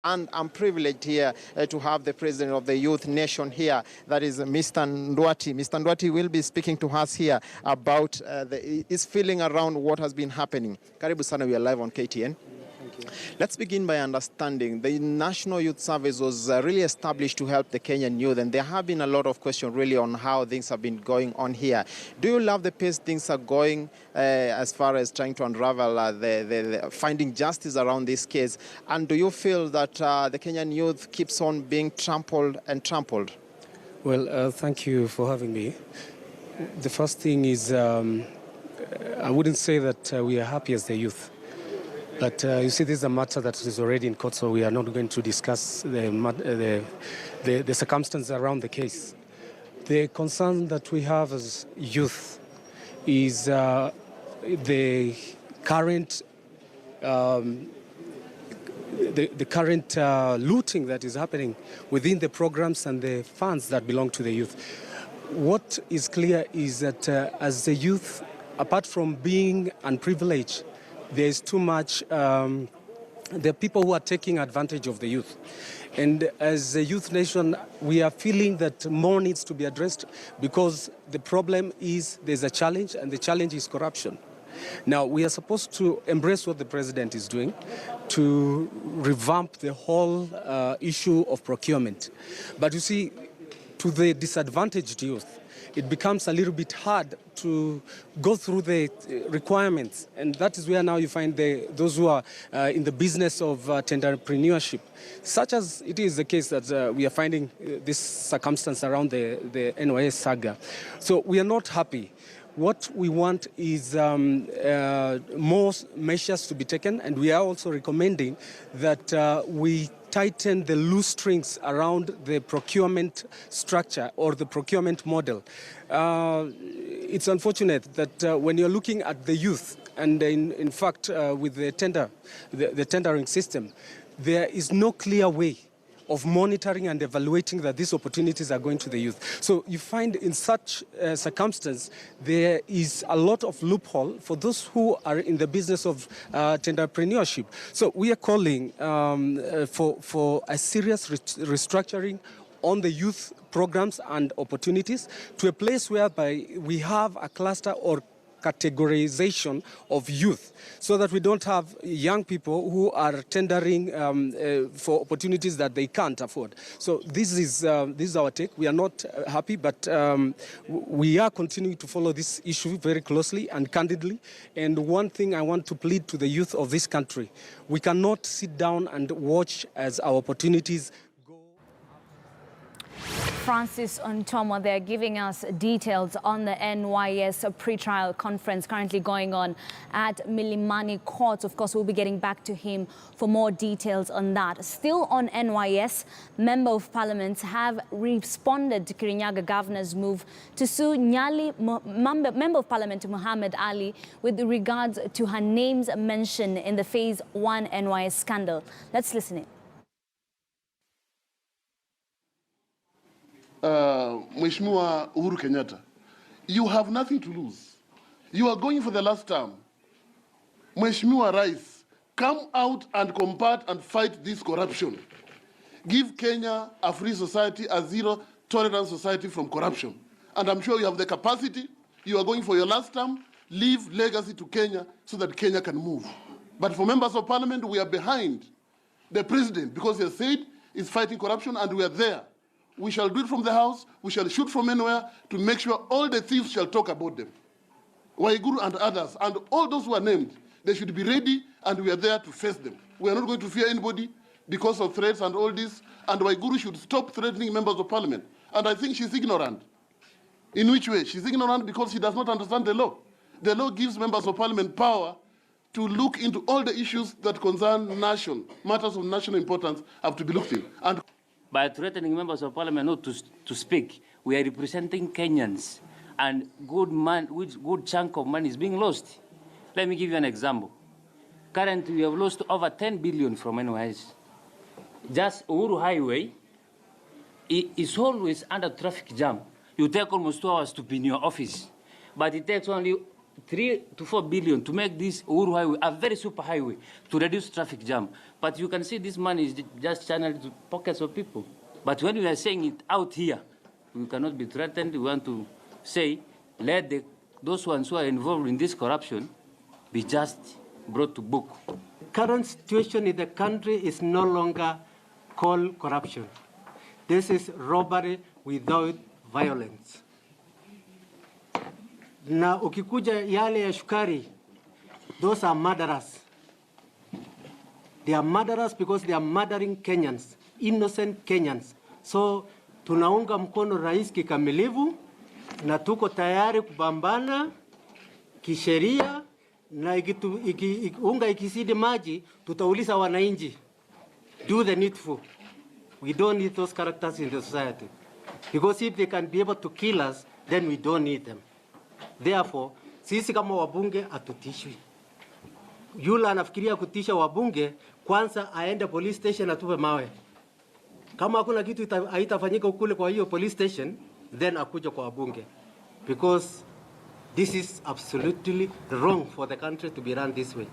And I'm privileged here to have the president of the Youth Nation here, that is Mr. Nduati. Mr. Nduati will be speaking to us here about his feeling around what has been happening. Karibu sana, we are live on KTN. Let's begin by understanding the National Youth Service was really established to help the Kenyan youth, and there have been a lot of questions really on how things have been going on here. Do you love the pace things are going as far as trying to unravel the finding justice around this case? And do you feel that the Kenyan youth keeps on being trampled and trampled? Well, thank you for having me. The first thing is I wouldn't say that we are happy as the youth. But you see, this is a matter that is already in court, so we are not going to discuss the circumstances around the case. The concern that we have as youth is the current looting that is happening within the programs and the funds that belong to the youth. What is clear is that as the youth, apart from being unprivileged, there is too much, there are people who are taking advantage of the youth. And as a youth nation, we are feeling that more needs to be addressed because the problem is there's a challenge, and the challenge is corruption. Now, we are supposed to embrace what the president is doing to revamp the whole issue of procurement. But you see, to the disadvantaged youth, it becomes a little bit hard to go through the requirements. And that is where now you find those who are in the business of entrepreneurship, such as it is the case that we are finding this circumstance around the NYS saga. So we are not happy. What we want is more measures to be taken, and we are also recommending that we tighten the loose strings around the procurement structure or the procurement model. It's unfortunate that when you're looking at the youth, and in fact with the tendering system, there is no clear way of monitoring and evaluating that these opportunities are going to the youth. So you find in such circumstance, there is a lot of loophole for those who are in the business of entrepreneurship. So we are calling for a serious restructuring on the youth programs and opportunities to a place whereby we have a cluster or categorization of youth, so that we don't have young people who are tendering for opportunities that they can't afford. So this is our take. We are not happy, but we are continuing to follow this issue very closely and candidly. And one thing I want to plead to the youth of this country: we cannot sit down and watch as our opportunities. Francis Ontomo, they're giving us details on the NYS pre-trial conference currently going on at Milimani Court. Of course, we'll be getting back to him for more details on that. Still on NYS, Member of Parliament have responded to Kirinyaga Governor's move to sue Nyali, Member of Parliament Muhammad Ali with regards to her name's mention in the Phase 1 NYS scandal. Let's listen in. Mheshimiwa Uhuru Kenyatta, you have nothing to lose. You are going for the last term. Mheshimiwa Rais, come out and combat and fight this corruption. Give Kenya a free society, a zero-tolerance society from corruption. And I'm sure you have the capacity. You are going for your last term. Leave legacy to Kenya so that Kenya can move. But for members of parliament, we are behind the president because he has said he's fighting corruption, and we are there. We shall do it from the house, we shall shoot from anywhere to make sure all the thieves shall talk about them. Waiguru and others, and all those who are named, they should be ready, and we are there to face them. We are not going to fear anybody because of threats and all this, and Waiguru should stop threatening members of parliament. And I think she's ignorant. In which way? She's ignorant because she does not understand the law. The law gives members of parliament power to look into all the issues that concern matters of national importance have to be looked in. And by threatening members of parliament not to speak, we are representing Kenyans, and good chunk of money is being lost. Let me give you an example. Currently, we have lost over 10 billion from NYS. Just Uhuru Highway is always under traffic jam. You take almost 2 hours to be in your office, but it takes only 3 to 4 billion to make this Uhuru Highway a very super highway to reduce traffic jam. But you can see this money is just channeled to pockets of people. But when we are saying it out here, we cannot be threatened. We want to say, let those ones who are involved in this corruption be just brought to book. Current situation in the country is no longer called corruption. This is robbery without violence. Na ukikuja yale ya shukari, those are murderers. They are murderers because they are murdering Kenyans, innocent Kenyans. So tunaunga mkono rais kikamilivu na tuko tayari kupambana kisheria, na unga ikisidi maji tutauliza wananchi. Do the needful. We don't need those characters in the society. Because if they can be able to kill us, then we don't need them. Therefore, sisi kama wabunge atutishwi. Yule anafikiria kutisha wabunge, kwanza aende police station atupe mawe. Kama hakuna kitu haitafanyika kule kwa hiyo police station, then akuja kwa wabunge. Because this is absolutely wrong for the country to be run this way.